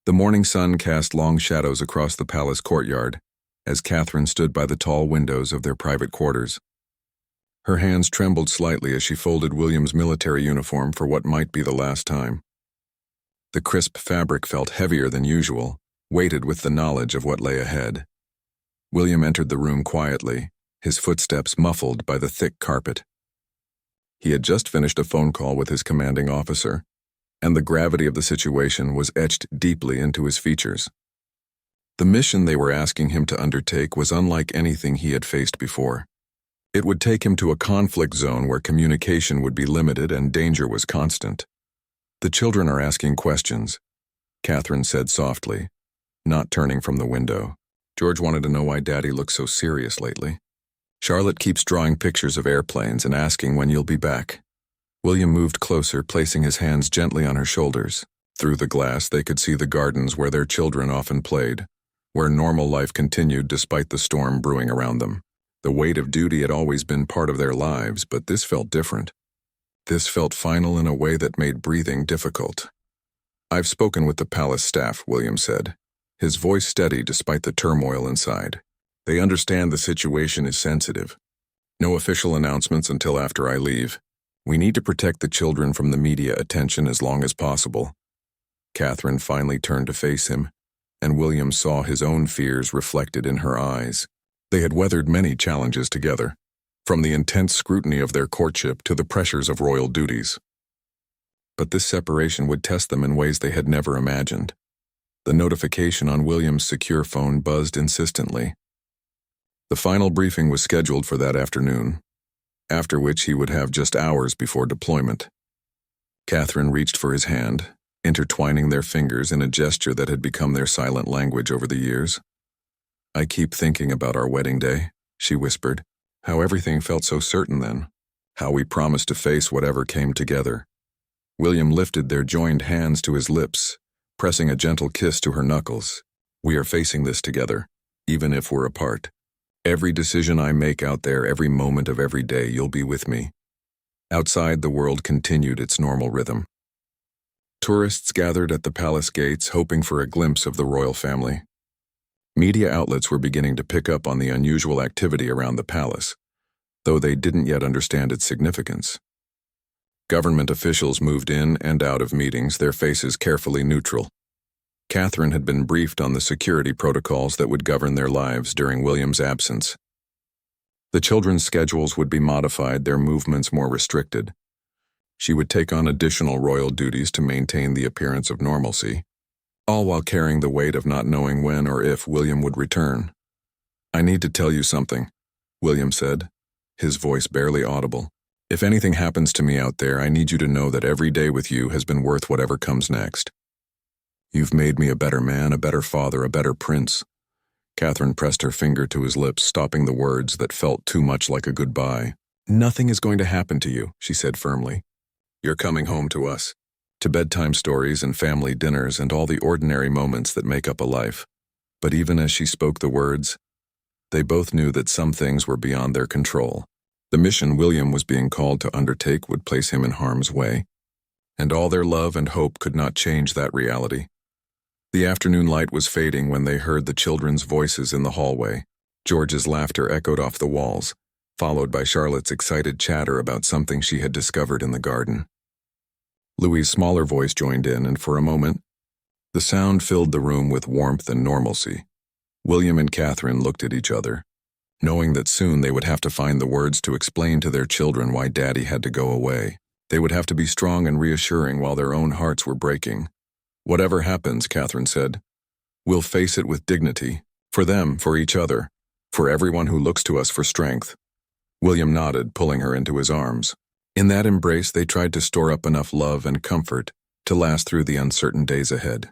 The morning sun cast long shadows across the palace courtyard as Catherine stood by the tall windows of their private quarters. Her hands trembled slightly as she folded William's military uniform for what might be the last time. The crisp fabric felt heavier than usual, weighted with the knowledge of what lay ahead. William entered the room quietly, his footsteps muffled by the thick carpet. He had just finished a phone call with his commanding officer, and the gravity of the situation was etched deeply into his features. The mission they were asking him to undertake was unlike anything he had faced before. It would take him to a conflict zone where communication would be limited and danger was constant. "The children are asking questions," Catherine said softly, not turning from the window. "George wanted to know why Daddy looks so serious lately. Charlotte keeps drawing pictures of airplanes and asking when you'll be back." William moved closer, placing his hands gently on her shoulders. Through the glass, they could see the gardens where their children often played, where normal life continued despite the storm brewing around them. The weight of duty had always been part of their lives, but this felt different. This felt final in a way that made breathing difficult. "I've spoken with the palace staff," William said, his voice steady despite the turmoil inside. "They understand the situation is sensitive. No official announcements until after I leave. We need to protect the children from the media attention as long as possible." Catherine finally turned to face him, and William saw his own fears reflected in her eyes. They had weathered many challenges together, from the intense scrutiny of their courtship to the pressures of royal duties. But this separation would test them in ways they had never imagined. The notification on William's secure phone buzzed insistently. The final briefing was scheduled for that afternoon, after which he would have just hours before deployment. Catherine reached for his hand, intertwining their fingers in a gesture that had become their silent language over the years. "I keep thinking about our wedding day," she whispered. "How everything felt so certain then. How we promised to face whatever came together." William lifted their joined hands to his lips, pressing a gentle kiss to her knuckles. "We are facing this together, even if we're apart. Every decision I make out there, every moment of every day, you'll be with me." Outside, the world continued its normal rhythm. Tourists gathered at the palace gates, hoping for a glimpse of the royal family. Media outlets were beginning to pick up on the unusual activity around the palace, though they didn't yet understand its significance. Government officials moved in and out of meetings, their faces carefully neutral. Catherine had been briefed on the security protocols that would govern their lives during William's absence. The children's schedules would be modified, their movements more restricted. She would take on additional royal duties to maintain the appearance of normalcy, all while carrying the weight of not knowing when or if William would return. "I need to tell you something," William said, his voice barely audible. "If anything happens to me out there, I need you to know that every day with you has been worth whatever comes next. You've made me a better man, a better father, a better prince." Catherine pressed her finger to his lips, stopping the words that felt too much like a goodbye. "Nothing is going to happen to you," she said firmly. "You're coming home to us, to bedtime stories and family dinners and all the ordinary moments that make up a life." But even as she spoke the words, they both knew that some things were beyond their control. The mission William was being called to undertake would place him in harm's way, and all their love and hope could not change that reality. The afternoon light was fading when they heard the children's voices in the hallway. George's laughter echoed off the walls, followed by Charlotte's excited chatter about something she had discovered in the garden. Louis's smaller voice joined in, and for a moment, the sound filled the room with warmth and normalcy. William and Catherine looked at each other, knowing that soon they would have to find the words to explain to their children why Daddy had to go away. They would have to be strong and reassuring while their own hearts were breaking. "Whatever happens," Catherine said, "we'll face it with dignity, for them, for each other, for everyone who looks to us for strength." William nodded, pulling her into his arms. In that embrace, they tried to store up enough love and comfort to last through the uncertain days ahead.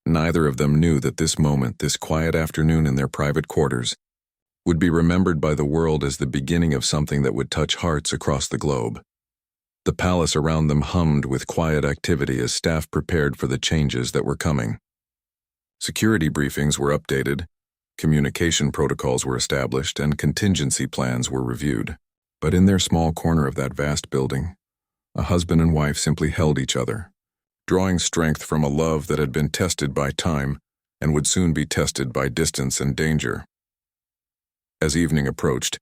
Neither of them knew that this moment, this quiet afternoon in their private quarters, would be remembered by the world as the beginning of something that would touch hearts across the globe. The palace around them hummed with quiet activity as staff prepared for the changes that were coming. Security briefings were updated, communication protocols were established, and contingency plans were reviewed. But in their small corner of that vast building, a husband and wife simply held each other, drawing strength from a love that had been tested by time and would soon be tested by distance and danger. As evening approached,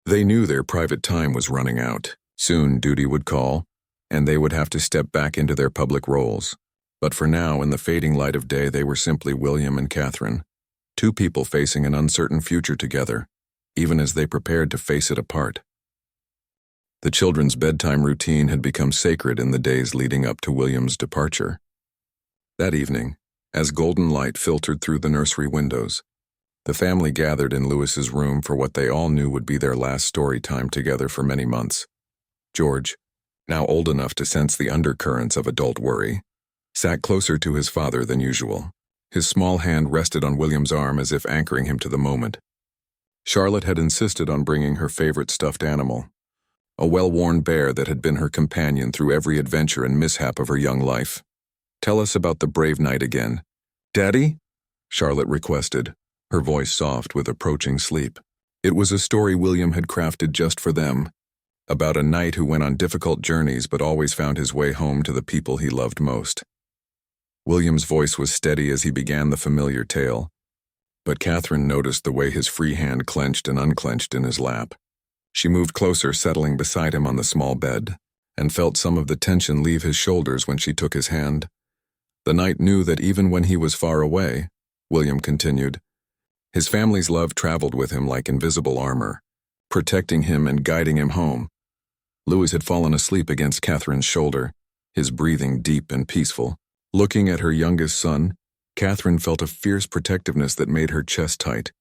they knew their private time was running out. Soon duty would call, and they would have to step back into their public roles. But for now, in the fading light of day, they were simply William and Catherine, two people facing an uncertain future together, even as they prepared to face it apart. The children's bedtime routine had become sacred in the days leading up to William's departure. That evening, as golden light filtered through the nursery windows, the family gathered in Lewis's room for what they all knew would be their last story time together for many months. George, now old enough to sense the undercurrents of adult worry, sat closer to his father than usual. His small hand rested on William's arm as if anchoring him to the moment. Charlotte had insisted on bringing her favorite stuffed animal, a well-worn bear that had been her companion through every adventure and mishap of her young life. "Tell us about the brave night again, Daddy?" Charlotte requested, her voice soft with approaching sleep. It was a story William had crafted just for them, about a knight who went on difficult journeys but always found his way home to the people he loved most. William's voice was steady as he began the familiar tale, but Catherine noticed the way his free hand clenched and unclenched in his lap. She moved closer, settling beside him on the small bed, and felt some of the tension leave his shoulders when she took his hand. The knight knew that even when he was far away, William continued, his family's love traveled with him like invisible armor, protecting him and guiding him home. Lewis had fallen asleep against Catherine's shoulder, his breathing deep and peaceful. Looking at her youngest son, Catherine felt a fierce protectiveness that made her chest tight.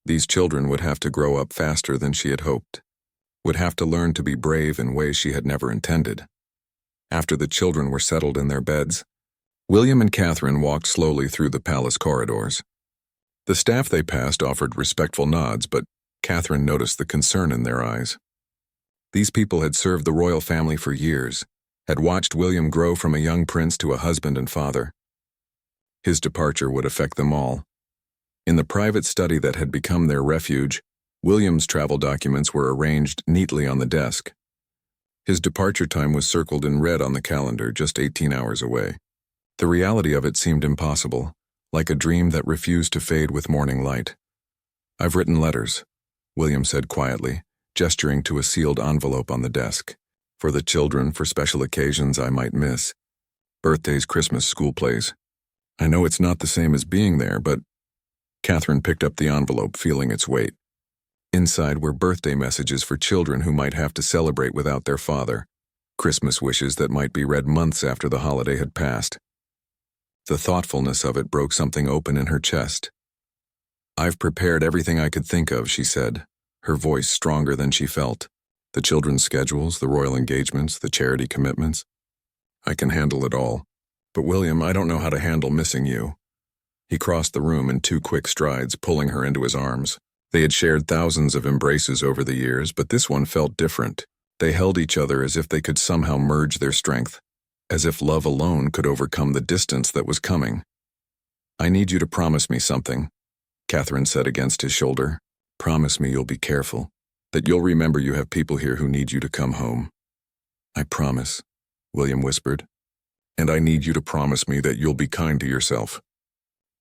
These children would have to grow up faster than she had hoped, would have to learn to be brave in ways she had never intended. After the children were settled in their beds, William and Catherine walked slowly through the palace corridors. The staff they passed offered respectful nods, but Catherine noticed the concern in their eyes. These people had served the royal family for years, had watched William grow from a young prince to a husband and father. His departure would affect them all. In the private study that had become their refuge, William's travel documents were arranged neatly on the desk. His departure time was circled in red on the calendar, just 18 hours away. The reality of it seemed impossible, like a dream that refused to fade with morning light. "I've written letters," William said quietly, gesturing to a sealed envelope on the desk. "For the children, for special occasions I might miss. Birthdays, Christmas, school plays. I know it's not the same as being there, but..." Catherine picked up the envelope, feeling its weight. Inside were birthday messages for children who might have to celebrate without their father, Christmas wishes that might be read months after the holiday had passed. The thoughtfulness of it broke something open in her chest. "I've prepared everything I could think of," she said, her voice stronger than she felt. "The children's schedules, the royal engagements, the charity commitments. I can handle it all. But William, I don't know how to handle missing you." He crossed the room in 2 quick strides, pulling her into his arms. They had shared thousands of embraces over the years, but this one felt different. They held each other as if they could somehow merge their strength, as if love alone could overcome the distance that was coming. "I need you to promise me something," Catherine said against his shoulder. "Promise me you'll be careful, that you'll remember you have people here who need you to come home." "I promise," William whispered. "And I need you to promise me that you'll be kind to yourself.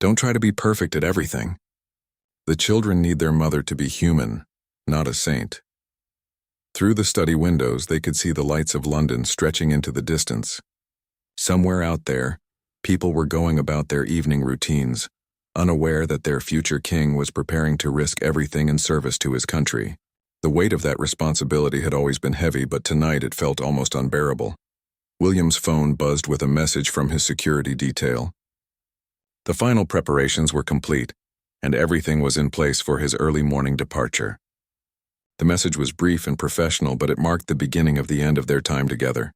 Don't try to be perfect at everything. The children need their mother to be human, not a saint." Through the study windows, they could see the lights of London stretching into the distance. Somewhere out there, people were going about their evening routines, unaware that their future king was preparing to risk everything in service to his country. The weight of that responsibility had always been heavy, but tonight it felt almost unbearable. William's phone buzzed with a message from his security detail. The final preparations were complete, and everything was in place for his early morning departure. The message was brief and professional, but it marked the beginning of the end of their time together.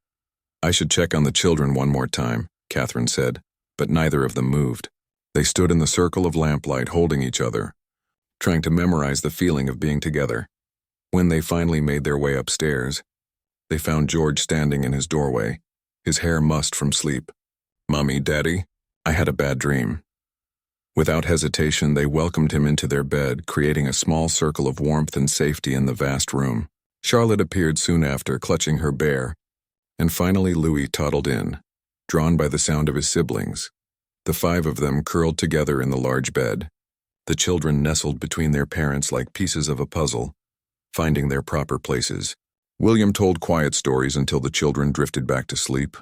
"I should check on the children one more time," Catherine said, but neither of them moved. They stood in the circle of lamplight holding each other, trying to memorize the feeling of being together. When they finally made their way upstairs, they found George standing in his doorway, his hair mussed from sleep. "Mommy, Daddy, I had a bad dream." Without hesitation, they welcomed him into their bed, creating a small circle of warmth and safety in the vast room. Charlotte appeared soon after, clutching her bear, and finally Louis toddled in, drawn by the sound of his siblings. The five of them curled together in the large bed. The children nestled between their parents like pieces of a puzzle, finding their proper places. William told quiet stories until the children drifted back to sleep,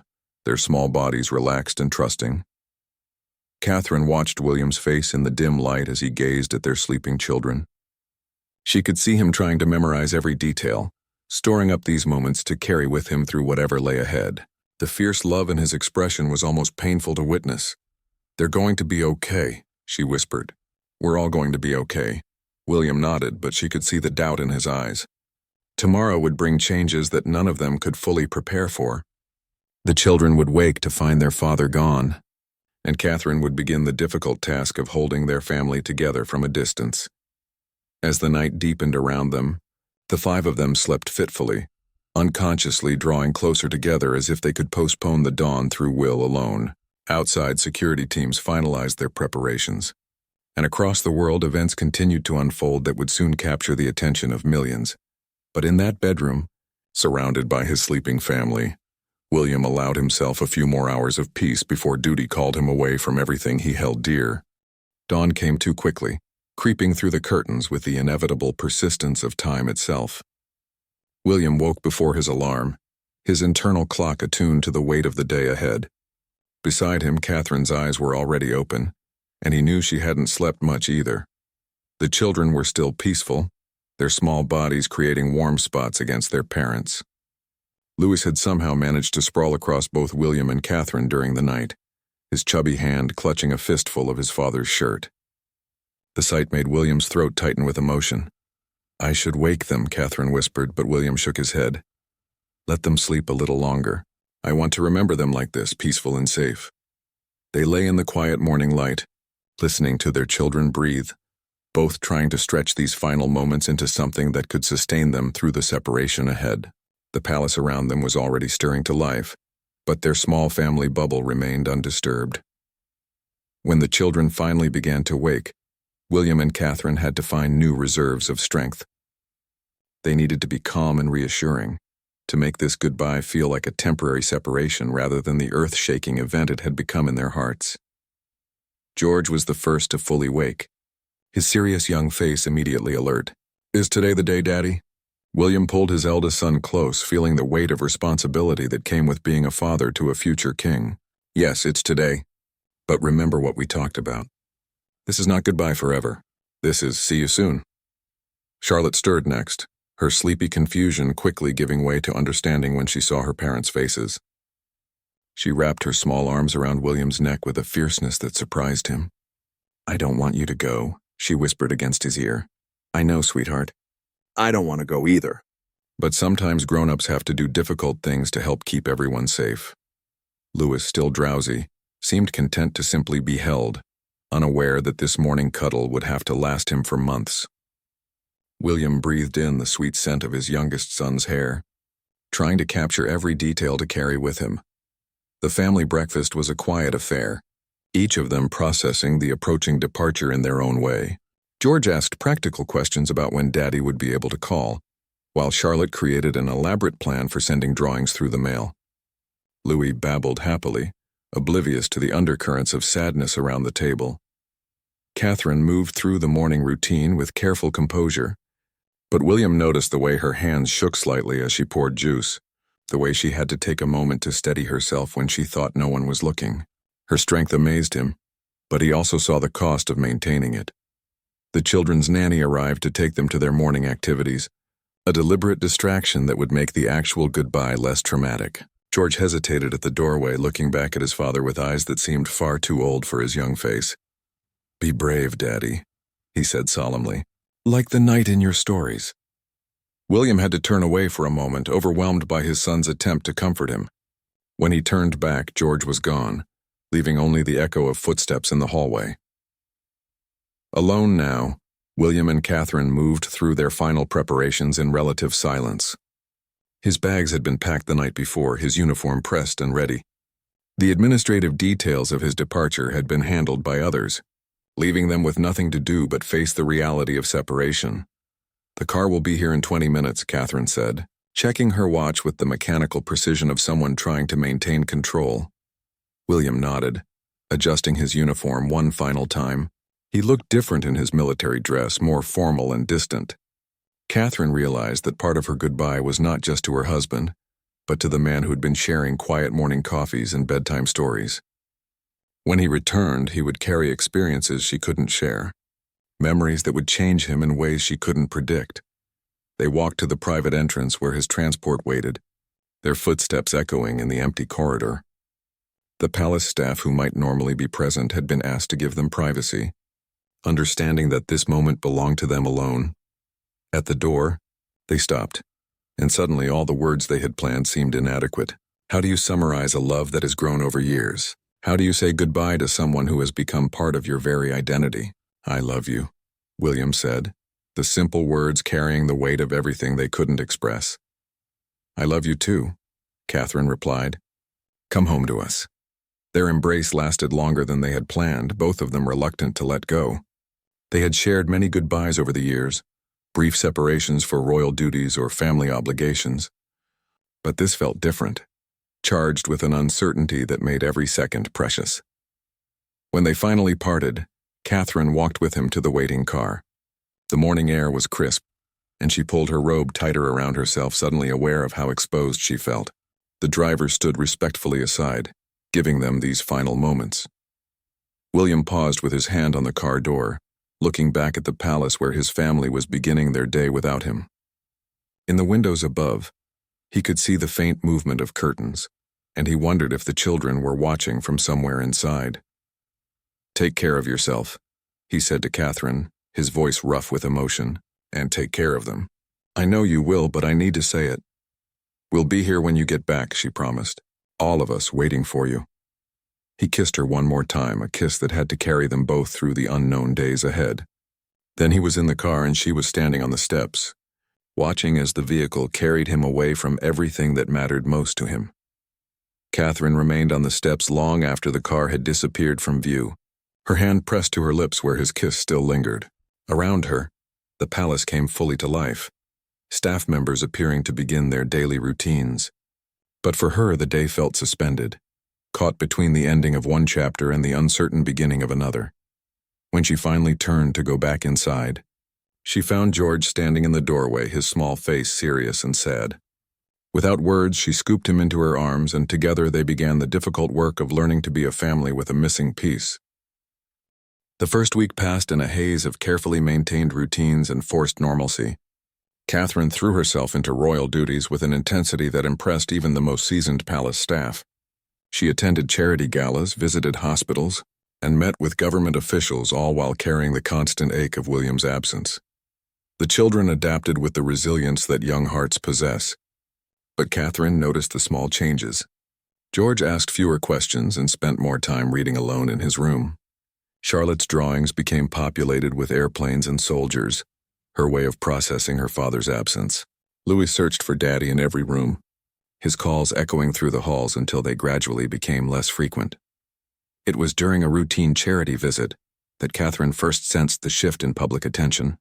their small bodies relaxed and trusting. Catherine watched William's face in the dim light as he gazed at their sleeping children. She could see him trying to memorize every detail, storing up these moments to carry with him through whatever lay ahead. The fierce love in his expression was almost painful to witness. "They're going to be okay," she whispered. "We're all going to be okay." William nodded, but she could see the doubt in his eyes. Tomorrow would bring changes that none of them could fully prepare for. The children would wake to find their father gone, and Catherine would begin the difficult task of holding their family together from a distance. As the night deepened around them, the five of them slept fitfully, unconsciously drawing closer together as if they could postpone the dawn through will alone. Outside, security teams finalized their preparations, and across the world events continued to unfold that would soon capture the attention of millions. But in that bedroom, surrounded by his sleeping family, William allowed himself a few more hours of peace before duty called him away from everything he held dear. Dawn came too quickly, creeping through the curtains with the inevitable persistence of time itself. William woke before his alarm, his internal clock attuned to the weight of the day ahead. Beside him, Catherine's eyes were already open, and he knew she hadn't slept much either. The children were still peaceful, their small bodies creating warm spots against their parents. Louis had somehow managed to sprawl across both William and Catherine during the night, his chubby hand clutching a fistful of his father's shirt. The sight made William's throat tighten with emotion. "I should wake them," Catherine whispered, but William shook his head. "Let them sleep a little longer. I want to remember them like this, peaceful and safe." They lay in the quiet morning light, listening to their children breathe, both trying to stretch these final moments into something that could sustain them through the separation ahead. The palace around them was already stirring to life, but their small family bubble remained undisturbed. When the children finally began to wake, William and Catherine had to find new reserves of strength. They needed to be calm and reassuring, to make this goodbye feel like a temporary separation rather than the earth-shaking event it had become in their hearts. George was the first to fully wake, his serious young face immediately alert. "Is today the day, Daddy?" William pulled his eldest son close, feeling the weight of responsibility that came with being a father to a future king. "Yes, it's today. But remember what we talked about. This is not goodbye forever. This is see you soon." Charlotte stirred next, her sleepy confusion quickly giving way to understanding when she saw her parents' faces. She wrapped her small arms around William's neck with a fierceness that surprised him. "I don't want you to go," she whispered against his ear. "I know, sweetheart. I don't want to go either." But sometimes grown-ups have to do difficult things to help keep everyone safe. Louis, still drowsy, seemed content to simply be held, unaware that this morning cuddle would have to last him for months. William breathed in the sweet scent of his youngest son's hair, trying to capture every detail to carry with him. The family breakfast was a quiet affair, each of them processing the approaching departure in their own way. George asked practical questions about when Daddy would be able to call, while Charlotte created an elaborate plan for sending drawings through the mail. Louis babbled happily, oblivious to the undercurrents of sadness around the table. Catherine moved through the morning routine with careful composure, but William noticed the way her hands shook slightly as she poured juice, the way she had to take a moment to steady herself when she thought no one was looking. Her strength amazed him, but he also saw the cost of maintaining it. The children's nanny arrived to take them to their morning activities, a deliberate distraction that would make the actual goodbye less traumatic. George hesitated at the doorway, looking back at his father with eyes that seemed far too old for his young face. "Be brave, Daddy," he said solemnly, "like the knight in your stories." William had to turn away for a moment, overwhelmed by his son's attempt to comfort him. When he turned back, George was gone, leaving only the echo of footsteps in the hallway. Alone now, William and Catherine moved through their final preparations in relative silence. His bags had been packed the night before, his uniform pressed and ready. The administrative details of his departure had been handled by others, leaving them with nothing to do but face the reality of separation. "The car will be here in 20 minutes, Catherine said, checking her watch with the mechanical precision of someone trying to maintain control. William nodded, adjusting his uniform one final time. He looked different in his military dress, more formal and distant. Catherine realized that part of her goodbye was not just to her husband, but to the man who had been sharing quiet morning coffees and bedtime stories. When he returned, he would carry experiences she couldn't share, memories that would change him in ways she couldn't predict. They walked to the private entrance where his transport waited, their footsteps echoing in the empty corridor. The palace staff who might normally be present had been asked to give them privacy, understanding that this moment belonged to them alone. At the door, they stopped, and suddenly all the words they had planned seemed inadequate. How do you summarize a love that has grown over years? How do you say goodbye to someone who has become part of your very identity? I love you, William said, the simple words carrying the weight of everything they couldn't express. I love you too, Catherine replied. Come home to us. Their embrace lasted longer than they had planned, both of them reluctant to let go. They had shared many goodbyes over the years, brief separations for royal duties or family obligations. But this felt different, charged with an uncertainty that made every second precious. When they finally parted, Catherine walked with him to the waiting car. The morning air was crisp, and she pulled her robe tighter around herself, suddenly aware of how exposed she felt. The driver stood respectfully aside, giving them these final moments. William paused with his hand on the car door, looking back at the palace where his family was beginning their day without him. In the windows above, he could see the faint movement of curtains, and he wondered if the children were watching from somewhere inside. Take care of yourself, he said to Catherine, his voice rough with emotion, and take care of them. I know you will, but I need to say it. We'll be here when you get back, she promised, all of us waiting for you. He kissed her one more time, a kiss that had to carry them both through the unknown days ahead. Then he was in the car and she was standing on the steps, watching as the vehicle carried him away from everything that mattered most to him. Catherine remained on the steps long after the car had disappeared from view, her hand pressed to her lips where his kiss still lingered. Around her, the palace came fully to life, staff members appearing to begin their daily routines. But for her, the day felt suspended, caught between the ending of one chapter and the uncertain beginning of another. When she finally turned to go back inside, she found George standing in the doorway, his small face serious and sad. Without words, she scooped him into her arms, and together they began the difficult work of learning to be a family with a missing piece. The first week passed in a haze of carefully maintained routines and forced normalcy. Catherine threw herself into royal duties with an intensity that impressed even the most seasoned palace staff. She attended charity galas, visited hospitals, and met with government officials, all while carrying the constant ache of William's absence. The children adapted with the resilience that young hearts possess. But Catherine noticed the small changes. George asked fewer questions and spent more time reading alone in his room. Charlotte's drawings became populated with airplanes and soldiers, her way of processing her father's absence. Louis searched for Daddy in every room, his calls echoing through the halls until they gradually became less frequent. It was during a routine charity visit that Catherine first sensed the shift in public attention.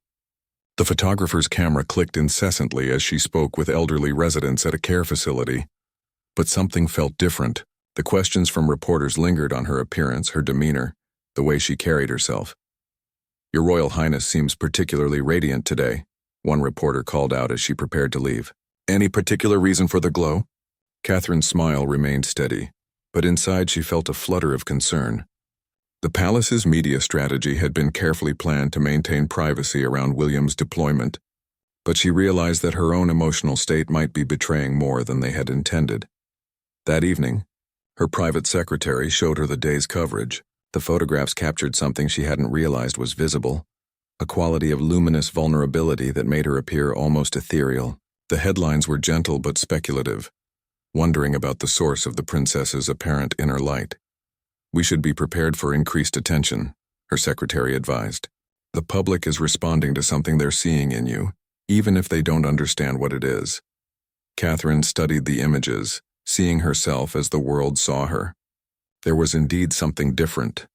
The photographer's camera clicked incessantly as she spoke with elderly residents at a care facility. But something felt different. The questions from reporters lingered on her appearance, her demeanor, the way she carried herself. Your Royal Highness seems particularly radiant today, one reporter called out as she prepared to leave. Any particular reason for the glow? Catherine's smile remained steady, but inside she felt a flutter of concern. The palace's media strategy had been carefully planned to maintain privacy around William's deployment, but she realized that her own emotional state might be betraying more than they had intended. That evening, her private secretary showed her the day's coverage. The photographs captured something she hadn't realized was visible, a quality of luminous vulnerability that made her appear almost ethereal. The headlines were gentle but speculative, wondering about the source of the princess's apparent inner light. We should be prepared for increased attention, her secretary advised. The public is responding to something they're seeing in you, even if they don't understand what it is. Catherine studied the images, seeing herself as the world saw her. There was indeed something different,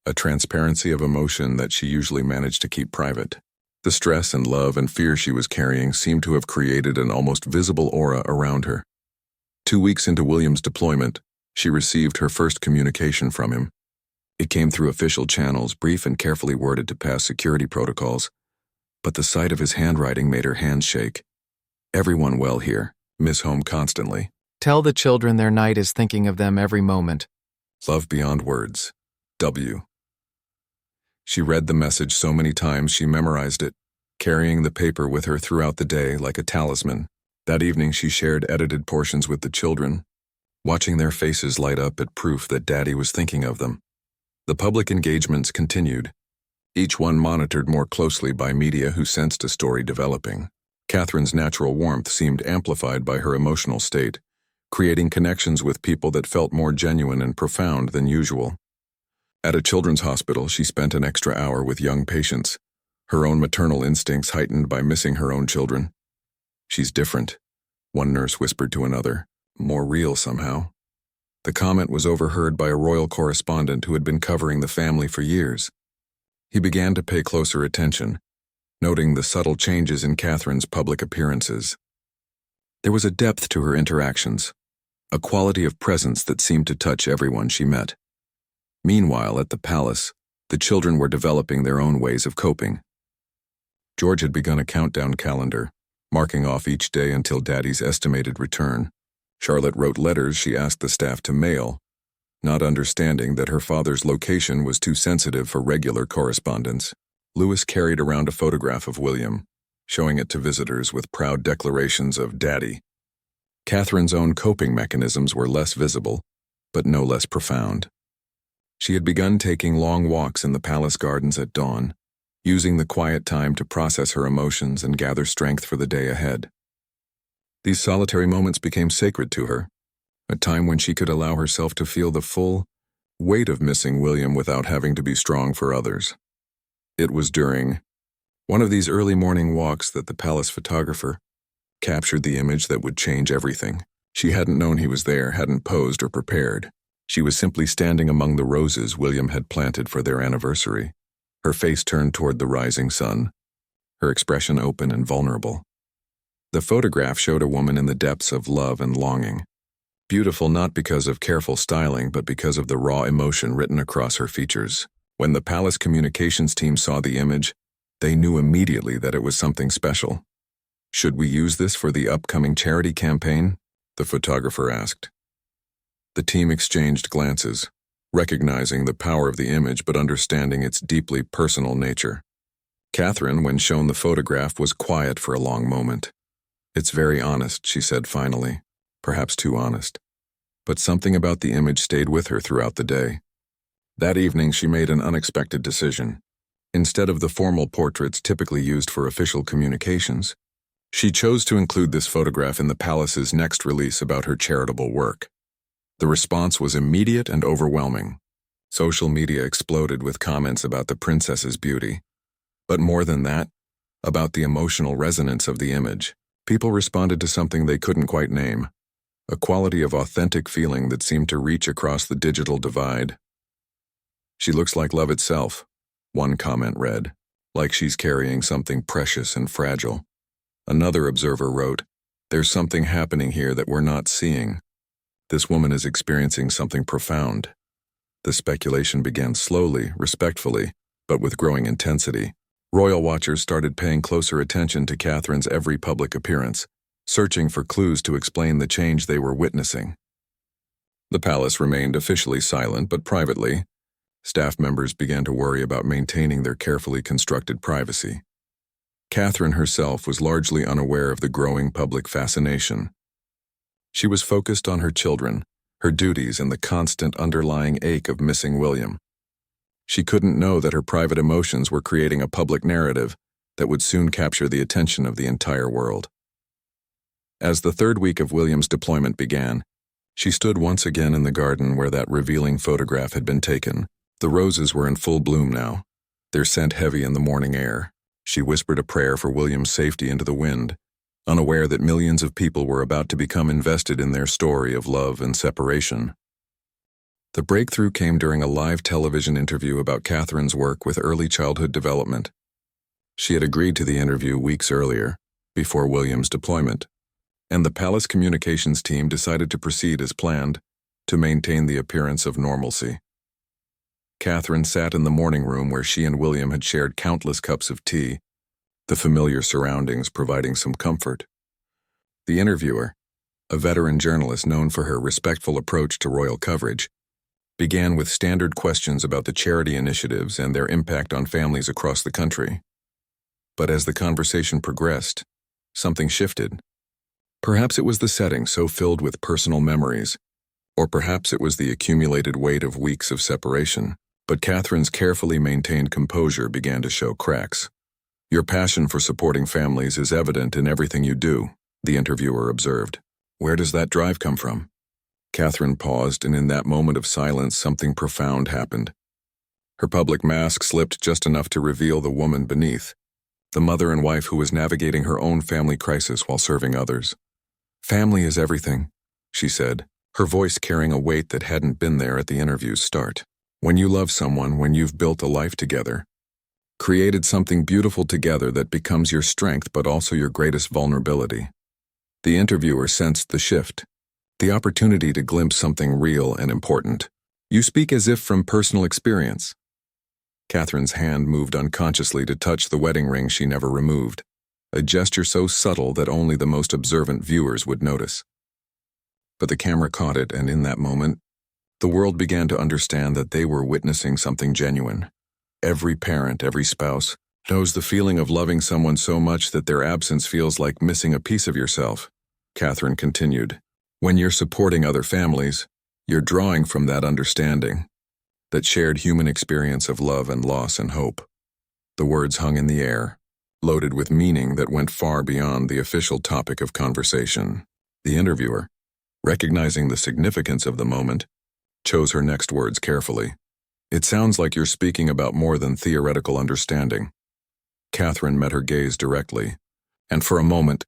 a transparency of emotion that she usually managed to keep private. The stress and love and fear she was carrying seemed to have created an almost visible aura around her. 2 weeks into William's deployment, She received her first communication from him. It came through official channels, brief and carefully worded to pass security protocols, but the sight of his handwriting made her hands shake. "Everyone well here. Miss home constantly. Tell the children their night is thinking of them every moment. Love beyond words. W." She read the message so many times she memorized it, carrying the paper with her throughout the day like a talisman. That evening she shared edited portions with the children, watching their faces light up at proof that Daddy was thinking of them. The public engagements continued, each one monitored more closely by media who sensed a story developing. Catherine's natural warmth seemed amplified by her emotional state, creating connections with people that felt more genuine and profound than usual. At a children's hospital, she spent an extra hour with young patients, her own maternal instincts heightened by missing her own children. "She's different," one nurse whispered to another, "more real somehow." The comment was overheard by a royal correspondent who had been covering the family for years. He began to pay closer attention, noting the subtle changes in Catherine's public appearances. There was a depth to her interactions, a quality of presence that seemed to touch everyone she met. Meanwhile, at the palace, the children were developing their own ways of coping. George had begun a countdown calendar, marking off each day until Daddy's estimated return. Charlotte wrote letters she asked the staff to mail, not understanding that her father's location was too sensitive for regular correspondence. Louis carried around a photograph of William, showing it to visitors with proud declarations of Daddy. Catherine's own coping mechanisms were less visible, but no less profound. She had begun taking long walks in the palace gardens at dawn, using the quiet time to process her emotions and gather strength for the day ahead. These solitary moments became sacred to her, a time when she could allow herself to feel the full weight of missing William without having to be strong for others. It was during one of these early morning walks that the palace photographer captured the image that would change everything. She hadn't known he was there, hadn't posed or prepared. She was simply standing among the roses William had planted for their anniversary, her face turned toward the rising sun, her expression open and vulnerable. The photograph showed a woman in the depths of love and longing, beautiful not because of careful styling but because of the raw emotion written across her features. When the palace communications team saw the image, they knew immediately that it was something special. "Should we use this for the upcoming charity campaign?" the photographer asked. The team exchanged glances, recognizing the power of the image but understanding its deeply personal nature. Catherine, when shown the photograph, was quiet for a long moment. "It's very honest," she said finally, perhaps too honest. But something about the image stayed with her throughout the day. That evening she made an unexpected decision. Instead of the formal portraits typically used for official communications, she chose to include this photograph in the palace's next release about her charitable work. The response was immediate and overwhelming. Social media exploded with comments about the princess's beauty. But more than that, about the emotional resonance of the image. People responded to something they couldn't quite name, a quality of authentic feeling that seemed to reach across the digital divide. "She looks like love itself," one comment read, "like she's carrying something precious and fragile." Another observer wrote, "There's something happening here that we're not seeing. This woman is experiencing something profound." The speculation began slowly, respectfully, but with growing intensity. Royal watchers started paying closer attention to Catherine's every public appearance, searching for clues to explain the change they were witnessing. The palace remained officially silent, but privately, staff members began to worry about maintaining their carefully constructed privacy. Catherine herself was largely unaware of the growing public fascination. She was focused on her children, her duties, and the constant underlying ache of missing William. She couldn't know that her private emotions were creating a public narrative that would soon capture the attention of the entire world. As the third week of William's deployment began, she stood once again in the garden where that revealing photograph had been taken. The roses were in full bloom now, their scent heavy in the morning air. She whispered a prayer for William's safety into the wind, unaware that millions of people were about to become invested in their story of love and separation. The breakthrough came during a live television interview about Catherine's work with early childhood development. She had agreed to the interview weeks earlier, before William's deployment, and the palace communications team decided to proceed as planned. to maintain the appearance of normalcy. Catherine sat in the morning room where she and William had shared countless cups of tea, the familiar surroundings providing some comfort. The interviewer, a veteran journalist known for her respectful approach to royal coverage, began with standard questions about the charity initiatives and their impact on families across the country. But as the conversation progressed, something shifted. Perhaps it was the setting so filled with personal memories, or perhaps it was the accumulated weight of weeks of separation, but Catherine's carefully maintained composure began to show cracks. "Your passion for supporting families is evident in everything you do," the interviewer observed. "Where does that drive come from?" Catherine paused, and in that moment of silence, something profound happened. Her public mask slipped just enough to reveal the woman beneath, the mother and wife who was navigating her own family crisis while serving others. "Family is everything," she said, her voice carrying a weight that hadn't been there at the interview's start. "When you love someone, when you've built a life together, created something beautiful together that becomes your strength but also your greatest vulnerability." The interviewer sensed the shift, the opportunity to glimpse something real and important. "You speak as if from personal experience." Catherine's hand moved unconsciously to touch the wedding ring she never removed, a gesture so subtle that only the most observant viewers would notice. But the camera caught it, and in that moment, the world began to understand that they were witnessing something genuine. Every parent, every spouse, knows the feeling of loving someone so much that their absence feels like missing a piece of yourself. Catherine continued, "When you're supporting other families, you're drawing from that understanding, that shared human experience of love and loss and hope." The words hung in the air, loaded with meaning that went far beyond the official topic of conversation. The interviewer, recognizing the significance of the moment, chose her next words carefully. "It sounds like you're speaking about more than theoretical understanding." Catherine met her gaze directly, and for a moment,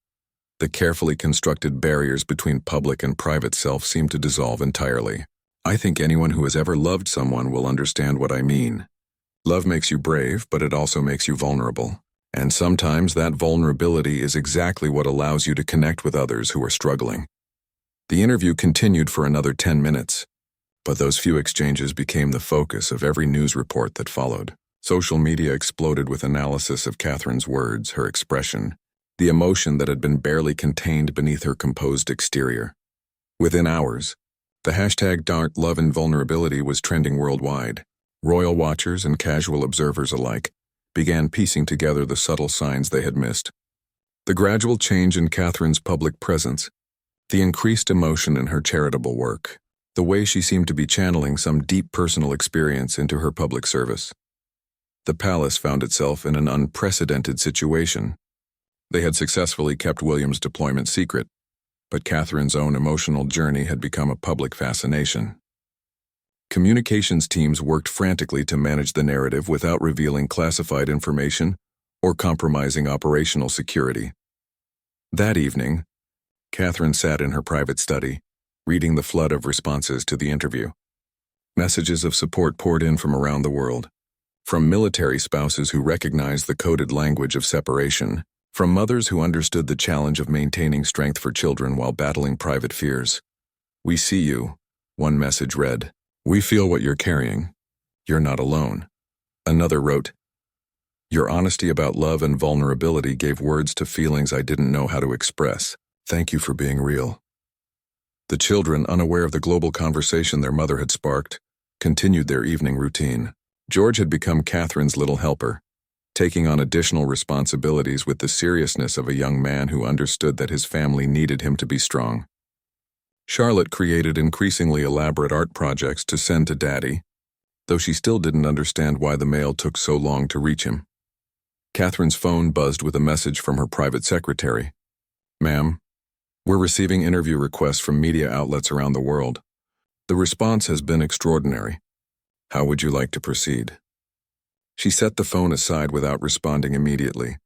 the carefully constructed barriers between public and private self seemed to dissolve entirely. "I think anyone who has ever loved someone will understand what I mean. Love makes you brave, but it also makes you vulnerable. And sometimes that vulnerability is exactly what allows you to connect with others who are struggling." The interview continued for another 10 minutes, but those few exchanges became the focus of every news report that followed. Social media exploded with analysis of Catherine's words, her expression, the emotion that had been barely contained beneath her composed exterior. Within hours, the hashtag #LoveAndVulnerability was trending worldwide. Royal watchers and casual observers alike began piecing together the subtle signs they had missed. The gradual change in Catherine's public presence, the increased emotion in her charitable work, the way she seemed to be channeling some deep personal experience into her public service. The palace found itself in an unprecedented situation. They had successfully kept William's deployment secret, but Catherine's own emotional journey had become a public fascination. Communications teams worked frantically to manage the narrative without revealing classified information or compromising operational security. That evening, Catherine sat in her private study, reading the flood of responses to the interview. Messages of support poured in from around the world, from military spouses who recognized the coded language of separation, from mothers who understood the challenge of maintaining strength for children while battling private fears. "We see you," one message read. "We feel what you're carrying. You're not alone." Another wrote, "Your honesty about love and vulnerability gave words to feelings I didn't know how to express. Thank you for being real." The children, unaware of the global conversation their mother had sparked, continued their evening routine. George had become Catherine's little helper, taking on additional responsibilities with the seriousness of a young man who understood that his family needed him to be strong. Charlotte created increasingly elaborate art projects to send to Daddy, though she still didn't understand why the mail took so long to reach him. Catherine's phone buzzed with a message from her private secretary. "Ma'am, we're receiving interview requests from media outlets around the world. The response has been extraordinary. How would you like to proceed?" She set the phone aside without responding immediately.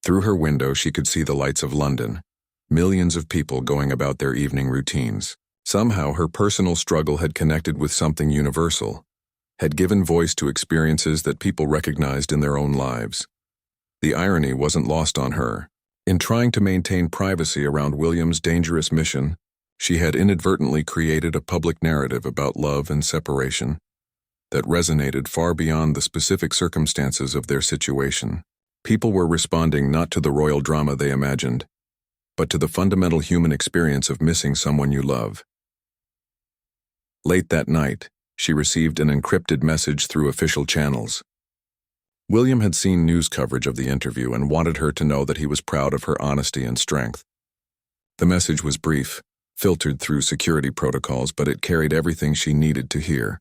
Through her window, she could see the lights of London, millions of people going about their evening routines. Somehow, her personal struggle had connected with something universal, had given voice to experiences that people recognized in their own lives. The irony wasn't lost on her. In trying to maintain privacy around William's dangerous mission, She had inadvertently created a public narrative about love and separation that resonated far beyond the specific circumstances of their situation. People were responding not to the royal drama they imagined, but to the fundamental human experience of missing someone you love. Late that night, she received an encrypted message through official channels. William had seen news coverage of the interview and wanted her to know that he was proud of her honesty and strength. The message was brief, filtered through security protocols, but it carried everything she needed to hear.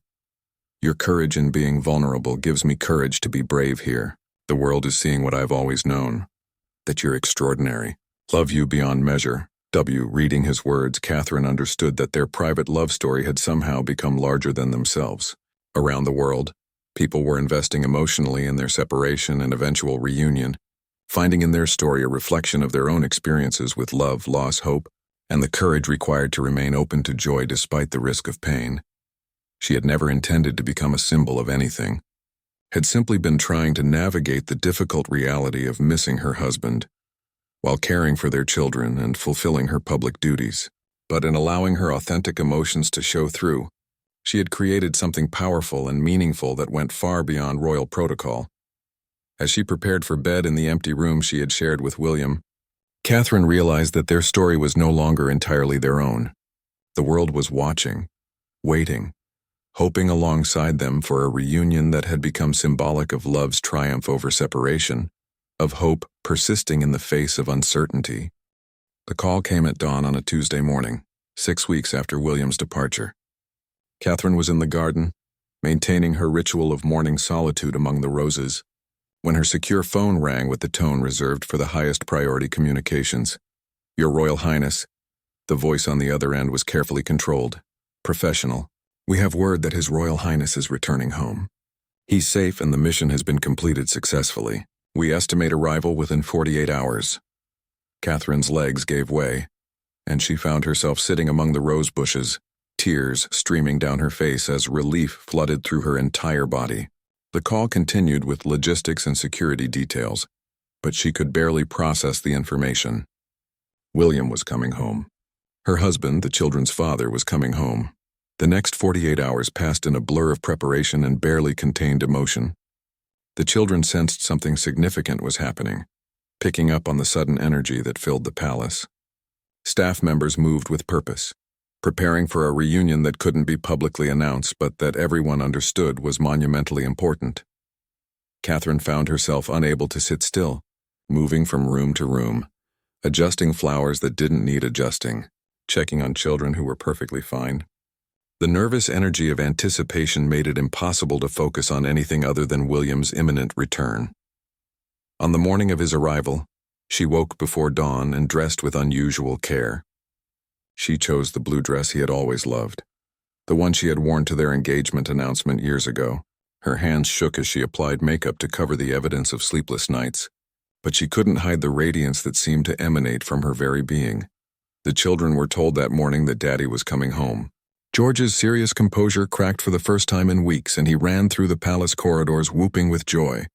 Your courage in being vulnerable gives me courage to be brave here. The world is seeing what I've always known, that you're extraordinary. Love you beyond measure. Reading his words, Catherine understood that their private love story had somehow become larger than themselves. Around the world, people were investing emotionally in their separation and eventual reunion, finding in their story a reflection of their own experiences with love, loss, hope, and the courage required to remain open to joy despite the risk of pain. She had never intended to become a symbol of anything, had simply been trying to navigate the difficult reality of missing her husband, while caring for their children and fulfilling her public duties. But in allowing her authentic emotions to show through, she had created something powerful and meaningful that went far beyond royal protocol. As she prepared for bed in the empty room she had shared with William, Catherine realized that their story was no longer entirely their own. The world was watching, waiting, hoping alongside them for a reunion that had become symbolic of love's triumph over separation, of hope persisting in the face of uncertainty. The call came at dawn on a Tuesday morning, 6 weeks after William's departure. Catherine was in the garden, maintaining her ritual of morning solitude among the roses, when her secure phone rang with the tone reserved for the highest priority communications. "Your Royal Highness." The voice on the other end was carefully controlled, professional. "We have word that His Royal Highness is returning home. He's safe and the mission has been completed successfully. We estimate arrival within 48 hours. Catherine's legs gave way, and she found herself sitting among the rose bushes, tears streaming down her face as relief flooded through her entire body. The call continued with logistics and security details, but she could barely process the information. William was coming home. Her husband, the children's father, was coming home. The next 48 hours passed in a blur of preparation and barely contained emotion. The children sensed something significant was happening, picking up on the sudden energy that filled the palace. Staff members moved with purpose, preparing for a reunion that couldn't be publicly announced but that everyone understood was monumentally important. Catherine found herself unable to sit still, moving from room to room, adjusting flowers that didn't need adjusting, checking on children who were perfectly fine. The nervous energy of anticipation made it impossible to focus on anything other than William's imminent return. On the morning of his arrival, she woke before dawn and dressed with unusual care. She chose the blue dress he had always loved, the one she had worn to their engagement announcement years ago. Her hands shook as she applied makeup to cover the evidence of sleepless nights, but she couldn't hide the radiance that seemed to emanate from her very being. The children were told that morning that Daddy was coming home. George's serious composure cracked for the first time in weeks, and he ran through the palace corridors whooping with joy.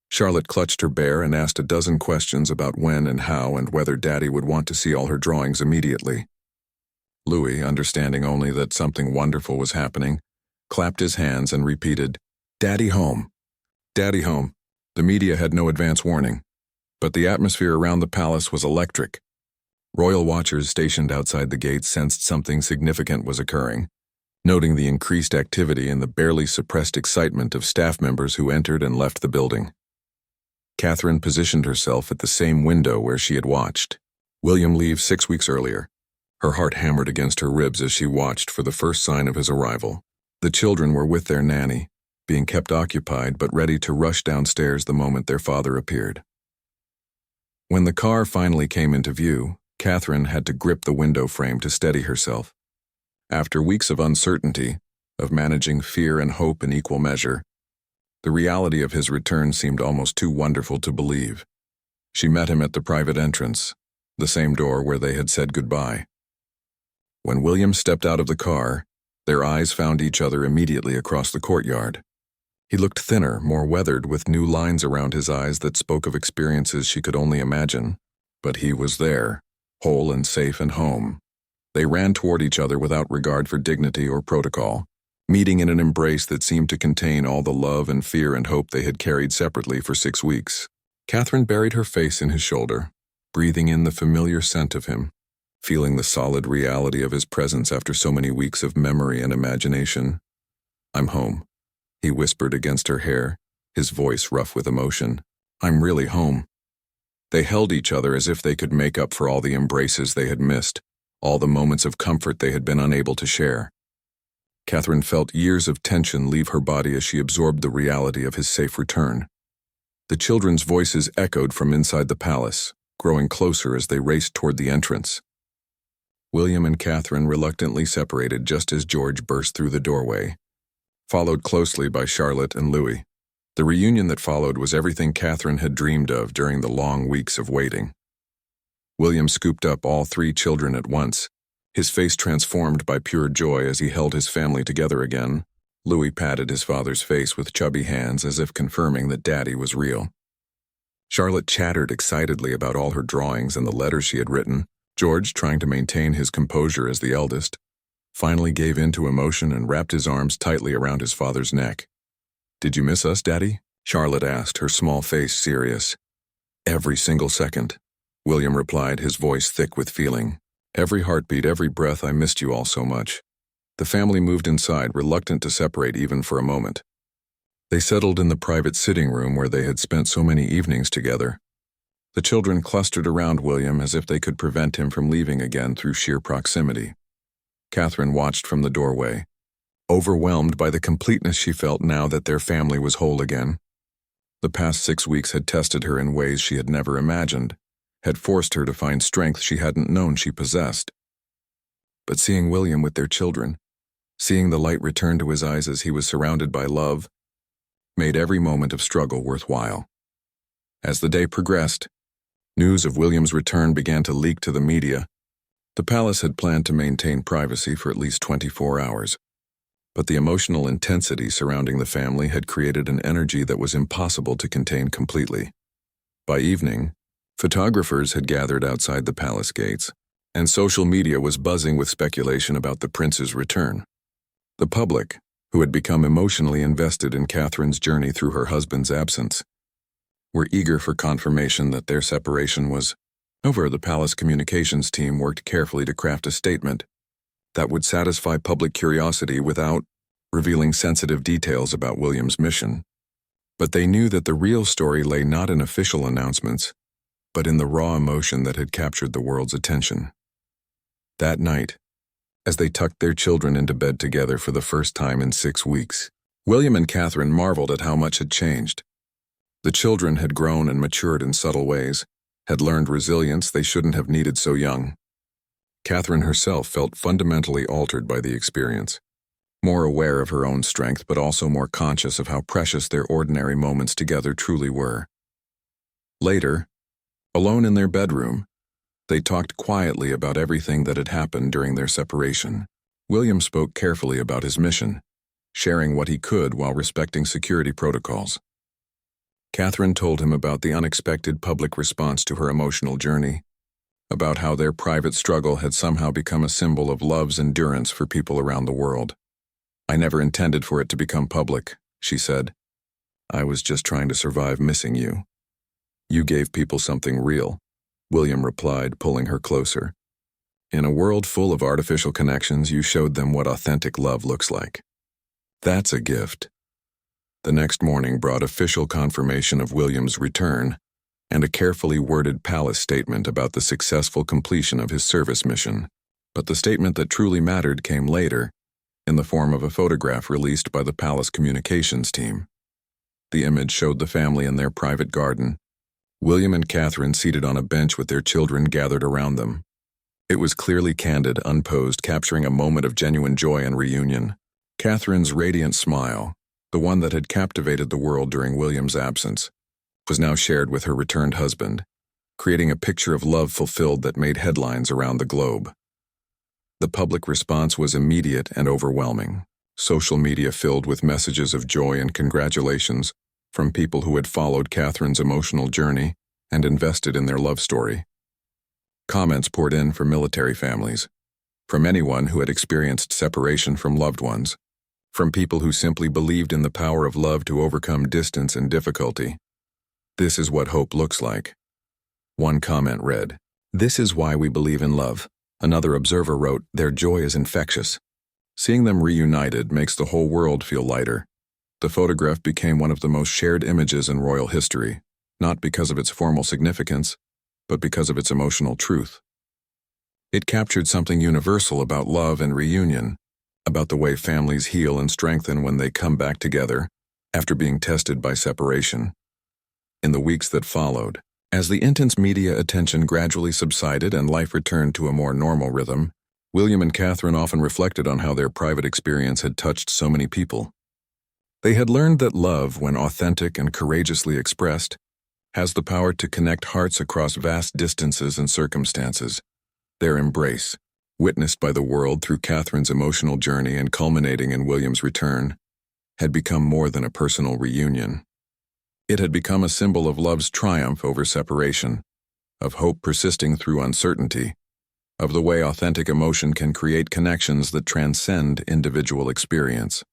Charlotte clutched her bear and asked a dozen questions about when and how and whether Daddy would want to see all her drawings immediately. Louis, understanding only that something wonderful was happening, clapped his hands and repeated, "Daddy home. Daddy home." The media had no advance warning, but the atmosphere around the palace was electric. Royal watchers stationed outside the gates sensed something significant was occurring, noting the increased activity and the barely suppressed excitement of staff members who entered and left the building. Catherine positioned herself at the same window where she had watched William leave 6 weeks earlier. Her heart hammered against her ribs as she watched for the first sign of his arrival. The children were with their nanny, being kept occupied but ready to rush downstairs the moment their father appeared. When the car finally came into view, Catherine had to grip the window frame to steady herself. After weeks of uncertainty, of managing fear and hope in equal measure, the reality of his return seemed almost too wonderful to believe. She met him at the private entrance, the same door where they had said goodbye. When William stepped out of the car, their eyes found each other immediately across the courtyard. He looked thinner, more weathered, with new lines around his eyes that spoke of experiences she could only imagine. But he was there, whole and safe and home. They ran toward each other without regard for dignity or protocol, meeting in an embrace that seemed to contain all the love and fear and hope they had carried separately for 6 weeks. Catherine buried her face in his shoulder, breathing in the familiar scent of him, feeling the solid reality of his presence after so many weeks of memory and imagination. "I'm home," he whispered against her hair, his voice rough with emotion. "I'm really home." They held each other as if they could make up for all the embraces they had missed, all the moments of comfort they had been unable to share. Catherine felt years of tension leave her body as she absorbed the reality of his safe return. The children's voices echoed from inside the palace, growing closer as they raced toward the entrance. William and Catherine reluctantly separated just as George burst through the doorway, followed closely by Charlotte and Louis. The reunion that followed was everything Catherine had dreamed of during the long weeks of waiting. William scooped up all 3 children at once, his face transformed by pure joy as he held his family together again. Louis patted his father's face with chubby hands as if confirming that Daddy was real. Charlotte chattered excitedly about all her drawings and the letters she had written. George, trying to maintain his composure as the eldest, finally gave in to emotion and wrapped his arms tightly around his father's neck. "Did you miss us, Daddy?" Charlotte asked, her small face serious. "Every single second," William replied, his voice thick with feeling. "Every heartbeat, every breath, I missed you all so much." The family moved inside, reluctant to separate even for a moment. They settled in the private sitting room where they had spent so many evenings together. The children clustered around William as if they could prevent him from leaving again through sheer proximity. Catherine watched from the doorway, overwhelmed by the completeness she felt now that their family was whole again. The past 6 weeks had tested her in ways she had never imagined, had forced her to find strength she hadn't known she possessed. But seeing William with their children, seeing the light return to his eyes as he was surrounded by love, made every moment of struggle worthwhile. As the day progressed, news of William's return began to leak to the media. The palace had planned to maintain privacy for at least 24 hours, but the emotional intensity surrounding the family had created an energy that was impossible to contain completely. By evening, photographers had gathered outside the palace gates, and social media was buzzing with speculation about the prince's return. The public, who had become emotionally invested in Catherine's journey through her husband's absence, were eager for confirmation that their separation was over. The palace communications team worked carefully to craft a statement that would satisfy public curiosity without revealing sensitive details about William's mission. But they knew that the real story lay not in official announcements, but in the raw emotion that had captured the world's attention. That night, as they tucked their children into bed together for the first time in 6 weeks, William and Catherine marveled at how much had changed. The children had grown and matured in subtle ways, had learned resilience they shouldn't have needed so young. Catherine herself felt fundamentally altered by the experience, more aware of her own strength but also more conscious of how precious their ordinary moments together truly were. Later, alone in their bedroom, they talked quietly about everything that had happened during their separation. William spoke carefully about his mission, sharing what he could while respecting security protocols. Catherine told him about the unexpected public response to her emotional journey, about how their private struggle had somehow become a symbol of love's endurance for people around the world. "I never intended for it to become public," she said. "I was just trying to survive missing you. You gave people something real," William replied, pulling her closer. "In a world full of artificial connections, you showed them what authentic love looks like. That's a gift." The next morning brought official confirmation of William's return and a carefully worded palace statement about the successful completion of his service mission. But the statement that truly mattered came later, in the form of a photograph released by the palace communications team. The image showed the family in their private garden, William and Catherine seated on a bench with their children gathered around them. It was clearly candid, unposed, capturing a moment of genuine joy and reunion. Catherine's radiant smile, the one that had captivated the world during William's absence, was now shared with her returned husband, creating a picture of love fulfilled that made headlines around the globe. The public response was immediate and overwhelming, social media filled with messages of joy and congratulations from people who had followed Catherine's emotional journey and invested in their love story. Comments poured in from military families, from anyone who had experienced separation from loved ones, from people who simply believed in the power of love to overcome distance and difficulty. This is what hope looks like. One comment read, "This is why we believe in love." Another observer wrote, "Their joy is infectious." Seeing them reunited makes the whole world feel lighter. The photograph became one of the most shared images in royal history, not because of its formal significance, but because of its emotional truth. It captured something universal about love and reunion, about the way families heal and strengthen when they come back together after being tested by separation. In the weeks that followed, as the intense media attention gradually subsided and life returned to a more normal rhythm, William and Catherine often reflected on how their private experience had touched so many people. They had learned that love, when authentic and courageously expressed, has the power to connect hearts across vast distances and circumstances. Their embrace, witnessed by the world through Catherine's emotional journey and culminating in William's return, had become more than a personal reunion. It had become a symbol of love's triumph over separation, of hope persisting through uncertainty, of the way authentic emotion can create connections that transcend individual experience.